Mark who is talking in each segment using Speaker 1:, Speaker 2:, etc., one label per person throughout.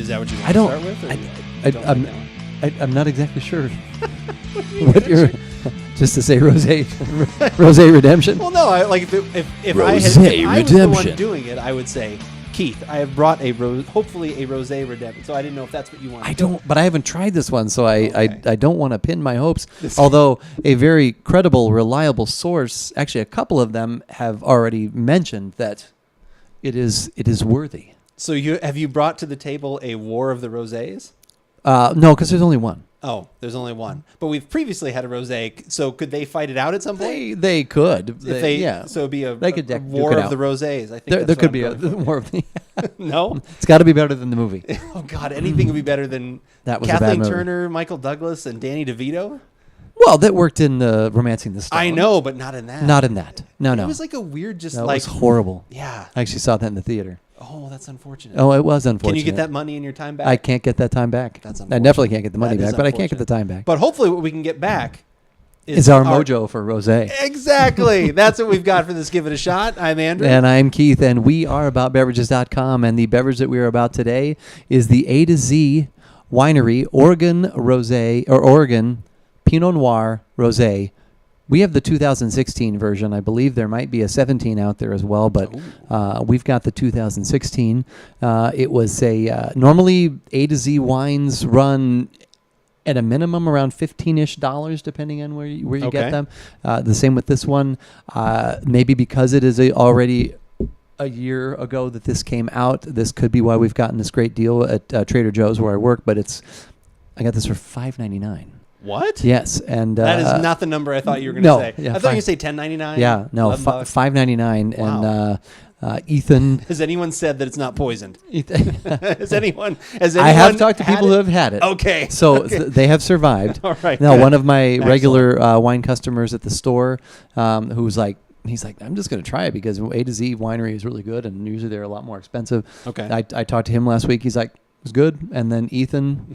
Speaker 1: Is that what you want
Speaker 2: I don't.
Speaker 1: to start with? Or
Speaker 2: I,
Speaker 1: you don't like that one?
Speaker 2: I'm not exactly sure. What you're just to say rosé redemption.
Speaker 1: Well, no. If I was the one doing it, I would say, Keith, I have brought hopefully a rosé redemption. So I didn't know if that's what you wanted.
Speaker 2: I don't, but I haven't tried this one, so I don't want to pin my hopes.
Speaker 1: This-
Speaker 2: Although a very credible, reliable source, actually a couple of them have already mentioned that it is worthy.
Speaker 1: So have you brought to the table a war of the rosés?
Speaker 2: No, because there's only one.
Speaker 1: Oh, there's only one. But we've previously had a rosé. So could they fight it out at some point?
Speaker 2: They could.
Speaker 1: Yeah. So it'd be a
Speaker 2: could
Speaker 1: war of the rosés. I think
Speaker 2: there could be a war of the.
Speaker 1: No,
Speaker 2: it's got to be better than the movie.
Speaker 1: Oh God, anything would be better than
Speaker 2: That was a
Speaker 1: Kathleen
Speaker 2: bad movie.
Speaker 1: Turner, Michael Douglas, and Danny DeVito.
Speaker 2: Well, that worked in Romancing the Stone.
Speaker 1: I know, but not in that.
Speaker 2: Not in that. No.
Speaker 1: It was like a weird, just
Speaker 2: That
Speaker 1: like
Speaker 2: was horrible.
Speaker 1: Yeah.
Speaker 2: I actually saw that in the theater.
Speaker 1: Oh, that's unfortunate.
Speaker 2: Oh, it was unfortunate.
Speaker 1: Can you get that money and your time back?
Speaker 2: I can't get that time back.
Speaker 1: That's
Speaker 2: I
Speaker 1: unfortunate.
Speaker 2: definitely can't get the money
Speaker 1: That is
Speaker 2: back, but I can't get the
Speaker 1: unfortunate.
Speaker 2: time back.
Speaker 1: But hopefully, what we can get back
Speaker 2: Is our mojo for rosé.
Speaker 1: Exactly. That's what we've got for this. Give it a shot. I'm Andrew.
Speaker 2: And I'm Keith, and we are AboutBeverages.com, and the beverage that we are about today is the A to Z Winery Oregon Rosé, or Oregon Pinot Noir Rosé. We have the 2016 version. I believe there might be a 17 out there as well, but we've got the 2016. It was normally A to Z wines run at a minimum around $15-ish, depending on where you get them. The same with this one. Maybe because it is already a year ago that this came out, this could be why we've gotten this great deal at Trader Joe's where I work. But I got this for $5.99.
Speaker 1: What?
Speaker 2: Yes, and
Speaker 1: that is not the number I thought you were going to say.
Speaker 2: Yeah,
Speaker 1: I thought you were going to say $10.99.
Speaker 2: Yeah, no, $5.99,
Speaker 1: Wow.
Speaker 2: and Ethan.
Speaker 1: Has anyone said that it's not poisoned? Has anyone?
Speaker 2: I have talked to people who have had it.
Speaker 1: Okay,
Speaker 2: so
Speaker 1: okay.
Speaker 2: They have survived.
Speaker 1: All right.
Speaker 2: Now,
Speaker 1: good.
Speaker 2: one of my
Speaker 1: Excellent.
Speaker 2: regular wine customers at the store, who's like. He's like, I'm just going to try it because A to Z Winery is really good, and usually they're a lot more expensive.
Speaker 1: Okay.
Speaker 2: I talked to him last week. He's like, it was good. And then Ethan.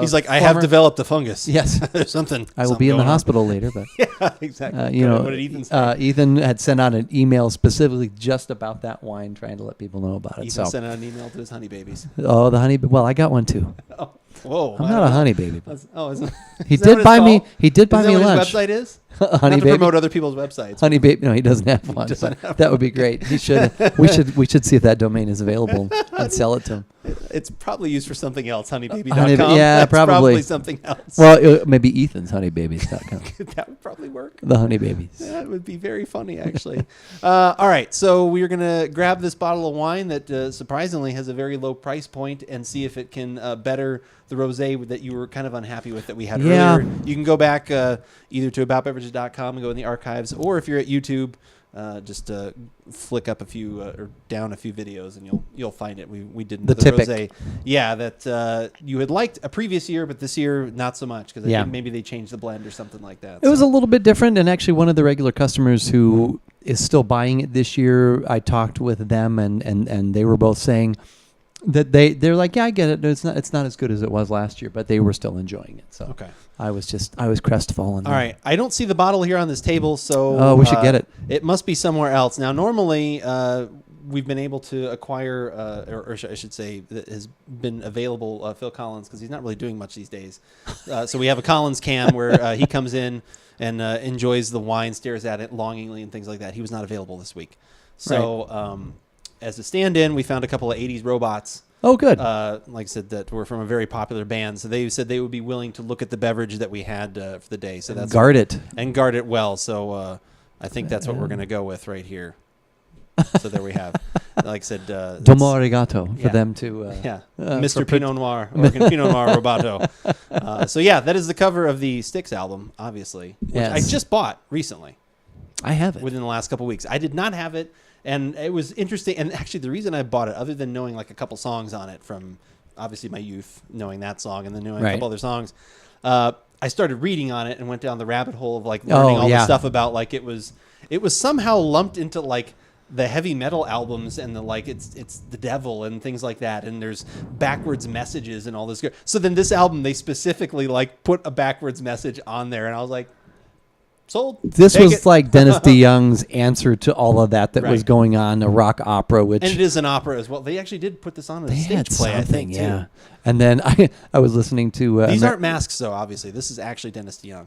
Speaker 1: He's like, I have developed a fungus.
Speaker 2: Yes.
Speaker 1: There's something.
Speaker 2: I will be in the hospital later. But
Speaker 1: yeah, exactly. What did Ethan say?
Speaker 2: Ethan had sent out an email specifically just about that wine, trying to let people know about it.
Speaker 1: Ethan sent out an email to his honey babies.
Speaker 2: Oh, the honey. Well, I got one too.
Speaker 1: Oh, whoa.
Speaker 2: I'm not a honey baby. He
Speaker 1: is that
Speaker 2: did
Speaker 1: what
Speaker 2: buy
Speaker 1: it's
Speaker 2: me.
Speaker 1: called?
Speaker 2: He did buy
Speaker 1: Is
Speaker 2: me
Speaker 1: that what
Speaker 2: lunch.
Speaker 1: his website is?
Speaker 2: Honey
Speaker 1: Not to
Speaker 2: baby.
Speaker 1: promote other people's websites.
Speaker 2: Honey baby. No, he doesn't have one. That would be great. He should. We should see if that domain is available and sell it to him.
Speaker 1: It's probably used for something else. Honeybaby.com.
Speaker 2: Yeah,
Speaker 1: That's
Speaker 2: probably
Speaker 1: something else.
Speaker 2: Well, maybe Ethan's honeybabies.com.
Speaker 1: That would probably work.
Speaker 2: The honey babies.
Speaker 1: That would be very funny, actually. All right, so we're going to grab this bottle of wine that surprisingly has a very low price point and see if it can better the rosé that you were kind of unhappy with that we had earlier. You can go back either to AboutBeverages.com and go in the archives, or if you're at YouTube, just flick up a few or down a few videos and you'll find it. We did the rosé. Yeah, that you had liked a previous year, but this year not so much because I think maybe they changed the blend or something like that.
Speaker 2: It was a little bit different, and actually one of the regular customers who is still buying it this year, I talked with them and they were both saying that they're like, yeah, I get it. It's not as good as it was last year, but they were still enjoying it. So
Speaker 1: okay.
Speaker 2: I was crestfallen.
Speaker 1: All right. I don't see the bottle here on this table, so
Speaker 2: we should get it.
Speaker 1: It must be somewhere else. Now, normally we've been able to acquire, or I should say, that has been available Phil Collins because he's not really doing much these days. So we have a Collins cam where he comes in and enjoys the wine, stares at it longingly, and things like that. He was not available this week, so as a stand-in, we found a couple of '80s robots.
Speaker 2: Oh, good.
Speaker 1: Like I said, that were from a very popular band. So they said they would be willing to look at the beverage that we had for the day. So that's
Speaker 2: guard it
Speaker 1: well. So I think that's what we're going to go with right here. So there we have. Like I said,
Speaker 2: Domo arigato for them to.
Speaker 1: Mr. Pinot Noir, Oregon Pinot Noir Robato. So yeah, that is the cover of the Styx album, obviously, which I just bought recently.
Speaker 2: I have it
Speaker 1: within the last couple of weeks. I did not have it. And it was interesting. And actually, the reason I bought it, other than knowing like a couple songs on it from obviously my youth, knowing that song and then knowing a couple other songs, I started reading on it and went down the rabbit hole of like learning all the stuff about like it was somehow lumped into like the heavy metal albums and the like it's the devil and things like that. And there's backwards messages and all this. So then this album, they specifically like put a backwards message on there. And I was like, sold.
Speaker 2: This
Speaker 1: Take
Speaker 2: was
Speaker 1: it.
Speaker 2: like Dennis DeYoung's answer to all of that was
Speaker 1: Right.
Speaker 2: going on, a rock opera, which
Speaker 1: And it is an opera as well. They actually did put this on as a
Speaker 2: they
Speaker 1: stage
Speaker 2: had
Speaker 1: play, I think,
Speaker 2: something, yeah.
Speaker 1: too.
Speaker 2: And then I was listening to
Speaker 1: These aren't masks, though, obviously. This is actually Dennis DeYoung.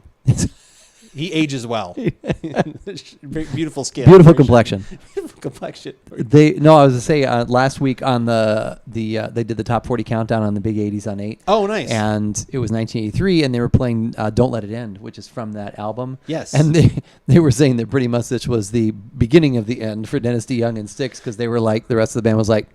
Speaker 1: He ages well. Very beautiful skin.
Speaker 2: beautiful
Speaker 1: Very
Speaker 2: complexion.
Speaker 1: Beautiful complexion.
Speaker 2: I was to say last week on they did the top 40 countdown on the Big 80s on 8.
Speaker 1: Oh, nice.
Speaker 2: And it was 1983, and they were playing "Don't Let It End," which is from that album.
Speaker 1: Yes.
Speaker 2: And they were saying that pretty much this was the beginning of the end for Dennis DeYoung and Styx, because they were like, the rest of the band was like,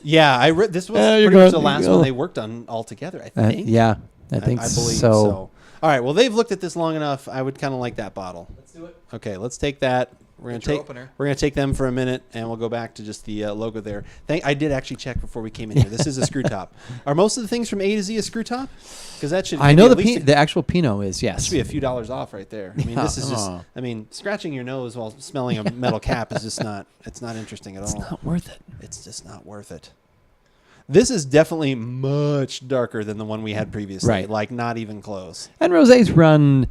Speaker 1: yeah, I read this was
Speaker 2: you're
Speaker 1: pretty much the
Speaker 2: going-
Speaker 1: last
Speaker 2: you
Speaker 1: one
Speaker 2: go.
Speaker 1: they worked on all together, I think.
Speaker 2: yeah, I think
Speaker 1: I believe
Speaker 2: so.
Speaker 1: so. All right, well, they've looked at this long enough. I would kind of like that bottle.
Speaker 2: Let's do it.
Speaker 1: Okay, let's take that. We're gonna
Speaker 2: Get your
Speaker 1: take
Speaker 2: opener.
Speaker 1: we're gonna take them for a minute, and we'll go back to just the logo there. I did actually check before we came in here. This is a screw top. Are most of the things from A to Z a screw top? Because that should.
Speaker 2: I
Speaker 1: give
Speaker 2: know
Speaker 1: you at least
Speaker 2: the actual Pinot is,
Speaker 1: That
Speaker 2: yes.
Speaker 1: should be a few dollars off right there. I mean, this is just.
Speaker 2: Oh.
Speaker 1: I mean, scratching your nose while smelling a metal cap is just not. It's not interesting at
Speaker 2: It's
Speaker 1: all.
Speaker 2: not worth it.
Speaker 1: It's just not worth it. This is definitely much darker than the one we had previously.
Speaker 2: Right.
Speaker 1: Like not even close.
Speaker 2: And rosés run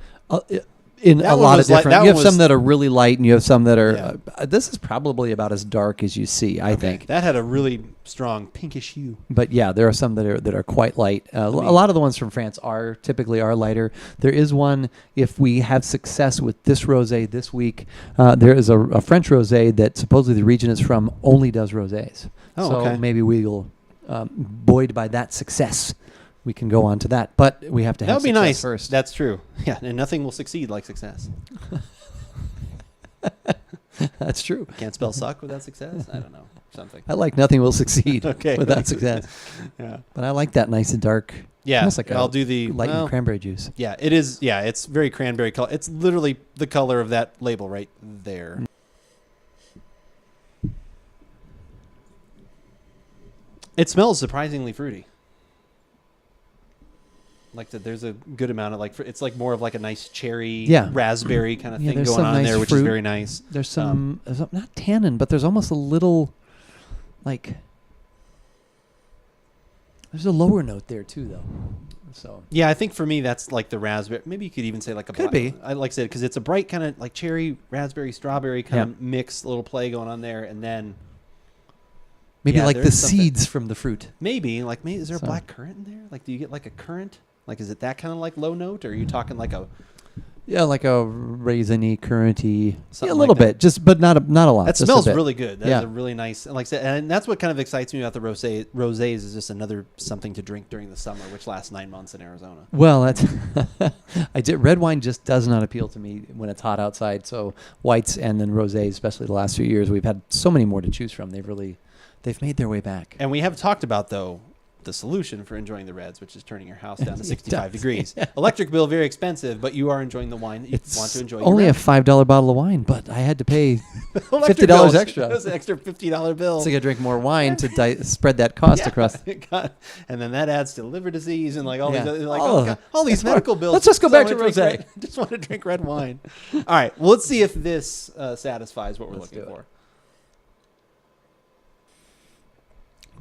Speaker 2: in
Speaker 1: That
Speaker 2: a
Speaker 1: one
Speaker 2: lot of
Speaker 1: was light-
Speaker 2: different.
Speaker 1: that
Speaker 2: You have
Speaker 1: one
Speaker 2: some
Speaker 1: was-
Speaker 2: that are really light, and you have some that are.
Speaker 1: Yeah.
Speaker 2: This is probably about as dark as you see, I think.
Speaker 1: That had a really strong pinkish hue.
Speaker 2: But yeah, there are some that are quite light. A lot of the ones from France typically are lighter. There is one, if we have success with this rosé this week, there is a French rosé that supposedly the region is from only does rosés.
Speaker 1: Oh,
Speaker 2: so
Speaker 1: okay.
Speaker 2: maybe we'll, buoyed by that success, we can go on to that. But we have to
Speaker 1: That
Speaker 2: have
Speaker 1: would be
Speaker 2: success
Speaker 1: nice.
Speaker 2: first.
Speaker 1: That's true. Yeah, and nothing will succeed like success.
Speaker 2: That's true.
Speaker 1: Can't spell suck without success. I don't know. Something.
Speaker 2: I like nothing will succeed
Speaker 1: Okay.
Speaker 2: without success.
Speaker 1: Yeah.
Speaker 2: But I like that nice and dark.
Speaker 1: Yeah.
Speaker 2: Almost like
Speaker 1: I'll do the
Speaker 2: light
Speaker 1: well,
Speaker 2: cranberry juice.
Speaker 1: Yeah, it is. Yeah, it's very cranberry color. It's literally the color of that label right there. It smells surprisingly fruity. Like that, there's a good amount of it's like more of like a nice cherry,
Speaker 2: Yeah.
Speaker 1: raspberry kind of
Speaker 2: Yeah,
Speaker 1: thing
Speaker 2: there's
Speaker 1: going
Speaker 2: some
Speaker 1: on
Speaker 2: nice
Speaker 1: there, which
Speaker 2: fruit.
Speaker 1: is very nice.
Speaker 2: There's there's not tannin, but there's almost a little, like, there's a lower note there too, though. So
Speaker 1: Yeah, I think for me that's like the raspberry. Maybe you could even say like a
Speaker 2: Could
Speaker 1: black,
Speaker 2: be.
Speaker 1: I like I said because it's a bright kind of like cherry, raspberry, strawberry kind of mix, little play going on there, and then
Speaker 2: maybe
Speaker 1: Yeah,
Speaker 2: like the
Speaker 1: there's something.
Speaker 2: seeds from the fruit.
Speaker 1: maybe is there a
Speaker 2: So-
Speaker 1: black currant in there? Like, do you get like a currant? Like, is it that kind of like low note, or are you talking like a
Speaker 2: Yeah, like a raisiny, curranty.
Speaker 1: Something
Speaker 2: Yeah, a little
Speaker 1: like that.
Speaker 2: bit, just but not a lot.
Speaker 1: that
Speaker 2: just a
Speaker 1: smells
Speaker 2: bit.
Speaker 1: really good. That's
Speaker 2: Yeah.
Speaker 1: a really nice, and like I said, and that's what kind of excites me about the rosés is just another something to drink during the summer, which lasts 9 months in Arizona.
Speaker 2: Well, that's red wine just does not appeal to me when it's hot outside. So whites and then rosés, especially the last few years, we've had so many more to choose from. They've made their way back.
Speaker 1: And we have talked about, though, the solution for enjoying the reds, which is turning your house down to 65 degrees. Electric bill, very expensive, but you are enjoying the wine that you want to enjoy.
Speaker 2: Only
Speaker 1: your
Speaker 2: a $5 bottle of wine, but I had to pay.
Speaker 1: Electric
Speaker 2: $50
Speaker 1: bills.
Speaker 2: extra.
Speaker 1: That was an extra $50 bill.
Speaker 2: So I got to drink more wine to spread that cost across.
Speaker 1: And then that adds to liver disease and like all
Speaker 2: Yeah.
Speaker 1: these other, like
Speaker 2: Oh,
Speaker 1: God, all these medical bills.
Speaker 2: Let's just go back to
Speaker 1: I wanna drink
Speaker 2: rosé.
Speaker 1: Just want to drink red wine. All right, well, let's see if this satisfies what we're
Speaker 2: Let's
Speaker 1: looking
Speaker 2: do it.
Speaker 1: for.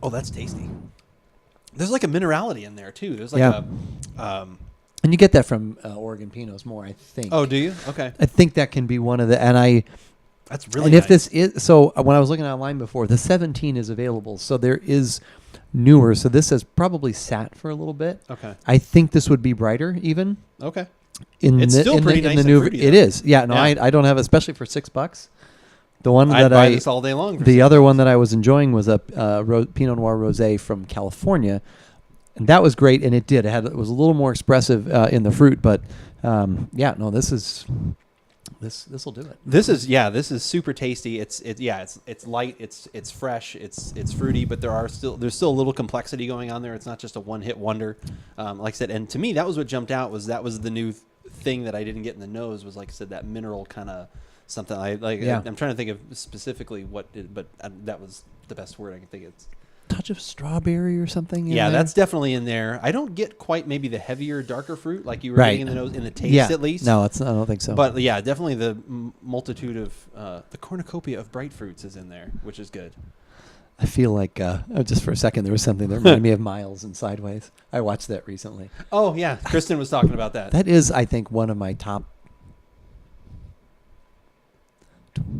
Speaker 1: Oh, that's tasty. There's like a minerality in there too. There's like
Speaker 2: And you get that from Oregon Pinots more, I think.
Speaker 1: Oh, do you? Okay,
Speaker 2: I think that can be one of the,
Speaker 1: that's really.
Speaker 2: and if
Speaker 1: nice.
Speaker 2: this is, so when I was looking online before, the 17 is available. So there is newer. So this has probably sat for a little bit.
Speaker 1: Okay.
Speaker 2: I think this would be brighter even.
Speaker 1: Okay.
Speaker 2: In
Speaker 1: It's
Speaker 2: the,
Speaker 1: still
Speaker 2: in
Speaker 1: pretty
Speaker 2: the,
Speaker 1: nice
Speaker 2: in the
Speaker 1: and
Speaker 2: new,
Speaker 1: fruity,
Speaker 2: it
Speaker 1: though.
Speaker 2: is. Yeah, no,
Speaker 1: Yeah.
Speaker 2: I don't have, especially for $6. The one
Speaker 1: I'd
Speaker 2: that
Speaker 1: buy this all day long.
Speaker 2: the other one that I was enjoying was a Pinot Noir rosé from California, and that was great. And it was a little more expressive in the fruit, but this will do it.
Speaker 1: This is super tasty. It's light, it's fresh, it's fruity, but there's still a little complexity going on there. It's not just a one hit wonder. Like I said, and to me that was what jumped out was the new thing that I didn't get in the nose was like I said that mineral kind of something I like.
Speaker 2: Yeah.
Speaker 1: I'm trying to think of specifically what did, but that was the best word I can think of. It's
Speaker 2: Touch of strawberry or something.
Speaker 1: yeah,
Speaker 2: in there?
Speaker 1: that's definitely in there. I don't get quite maybe the heavier, darker fruit like you were
Speaker 2: Right.
Speaker 1: getting in the nose in the taste at least.
Speaker 2: No, I don't think so.
Speaker 1: But yeah, definitely the multitude of the cornucopia of bright fruits is in there, which is good.
Speaker 2: I feel like just for a second there was something that reminded me of Miles and Sideways. I watched that recently.
Speaker 1: Oh yeah, Kristen was talking about that.
Speaker 2: That is, I think, one of my top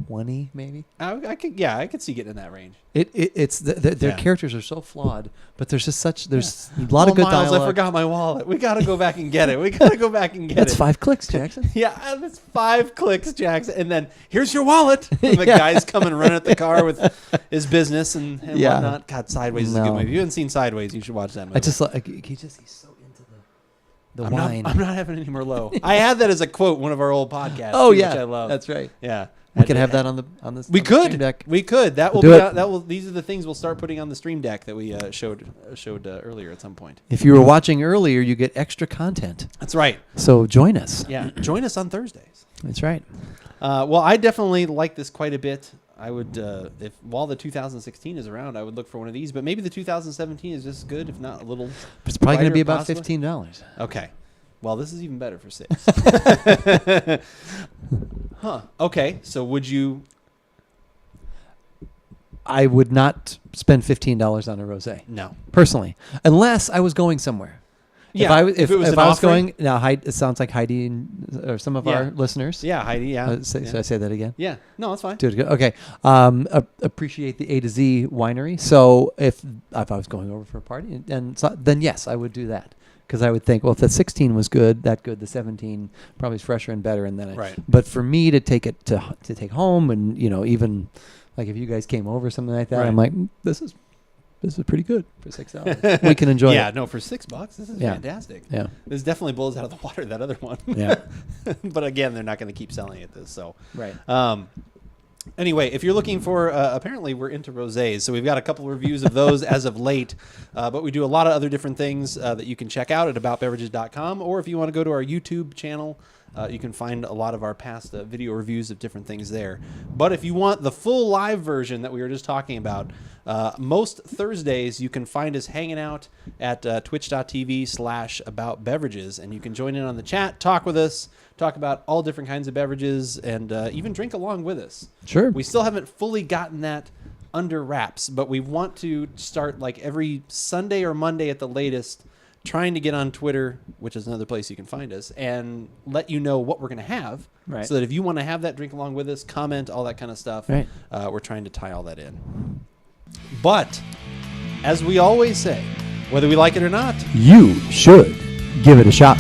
Speaker 2: 20 maybe.
Speaker 1: I could see getting in that range.
Speaker 2: It's their
Speaker 1: Yeah.
Speaker 2: characters are so flawed, but there's a lot of good
Speaker 1: Miles,
Speaker 2: dialogue.
Speaker 1: I forgot my wallet. We got to go back and get it. We got to go back and get
Speaker 2: That's
Speaker 1: it.
Speaker 2: 5 clicks, Jackson.
Speaker 1: Yeah, that's 5 clicks, Jackson. And then here's your wallet. And the
Speaker 2: Yeah.
Speaker 1: guy's coming running at the car with his business and
Speaker 2: Yeah.
Speaker 1: whatnot. God, Sideways is a good
Speaker 2: No.
Speaker 1: movie. If you haven't seen Sideways, you should watch that movie.
Speaker 2: I just like he's so into the wine.
Speaker 1: I'm not having any Merlot. I had that as a quote one of our old podcasts.
Speaker 2: Oh
Speaker 1: too,
Speaker 2: yeah,
Speaker 1: which I love.
Speaker 2: that's right.
Speaker 1: Yeah.
Speaker 2: We can have that on the
Speaker 1: We
Speaker 2: on the stream
Speaker 1: could.
Speaker 2: deck.
Speaker 1: We could. That will
Speaker 2: Do
Speaker 1: be.
Speaker 2: it.
Speaker 1: That will. These are the things we'll start putting on the stream deck that we showed earlier at some point.
Speaker 2: If you were watching earlier, you get extra content.
Speaker 1: That's right.
Speaker 2: So join us.
Speaker 1: Yeah. Join us on Thursdays.
Speaker 2: That's right.
Speaker 1: Well, I definitely like this quite a bit. I would, if while the 2016 is around, I would look for one of these. But maybe the 2017 is just as good, if not a little.
Speaker 2: It's probably going to
Speaker 1: lighter,
Speaker 2: be about
Speaker 1: possibly.
Speaker 2: $15.
Speaker 1: Okay. Well, this is even better for 6. Huh. Okay. So would you?
Speaker 2: I would not spend $15 on a rosé
Speaker 1: No.
Speaker 2: personally, unless I was going somewhere.
Speaker 1: Yeah.
Speaker 2: If
Speaker 1: it was an
Speaker 2: I was
Speaker 1: offering.
Speaker 2: going now, it sounds like Heidi or some of
Speaker 1: Yeah.
Speaker 2: our listeners.
Speaker 1: Yeah, Heidi. Yeah.
Speaker 2: Should
Speaker 1: yeah.
Speaker 2: I say that again?
Speaker 1: Yeah. No, it's fine.
Speaker 2: Do it again. Okay. Appreciate the A to Z winery. So if I was going over for a party, then yes, I would do that. Because I would think, well, if the 16 was good, the 17 probably is fresher and better, and then.
Speaker 1: Right.
Speaker 2: But for me to take it to take home, and even like if you guys came over or something like that,
Speaker 1: Right.
Speaker 2: I'm like, this is pretty good for $6. We can enjoy
Speaker 1: Yeah.
Speaker 2: it.
Speaker 1: No, for $6, this is
Speaker 2: Yeah.
Speaker 1: fantastic.
Speaker 2: Yeah.
Speaker 1: This definitely blows out of the water that other one.
Speaker 2: Yeah.
Speaker 1: But again, they're not going to keep selling it this. So.
Speaker 2: Right.
Speaker 1: Anyway, if you're looking for, apparently we're into rosés, so we've got a couple of reviews of those as of late, but we do a lot of other different things that you can check out at AboutBeverages.com, or if you want to go to our YouTube channel, you can find a lot of our past video reviews of different things there. But if you want the full live version that we were just talking about, most Thursdays you can find us hanging out at twitch.tv/AboutBeverages, and you can join in on the chat, talk with us, talk about all different kinds of beverages, and even drink along with us.
Speaker 2: Sure.
Speaker 1: We still haven't fully gotten that under wraps, but we want to start like every Sunday or Monday at the latest, trying to get on Twitter, which is another place you can find us, and let you know what we're going to have.
Speaker 2: Right.
Speaker 1: So that if you want to have that drink along with us, comment, all that kind of stuff,
Speaker 2: Right.
Speaker 1: We're trying to tie all that in. But, as we always say, whether we like it or not,
Speaker 2: You should give it a shot.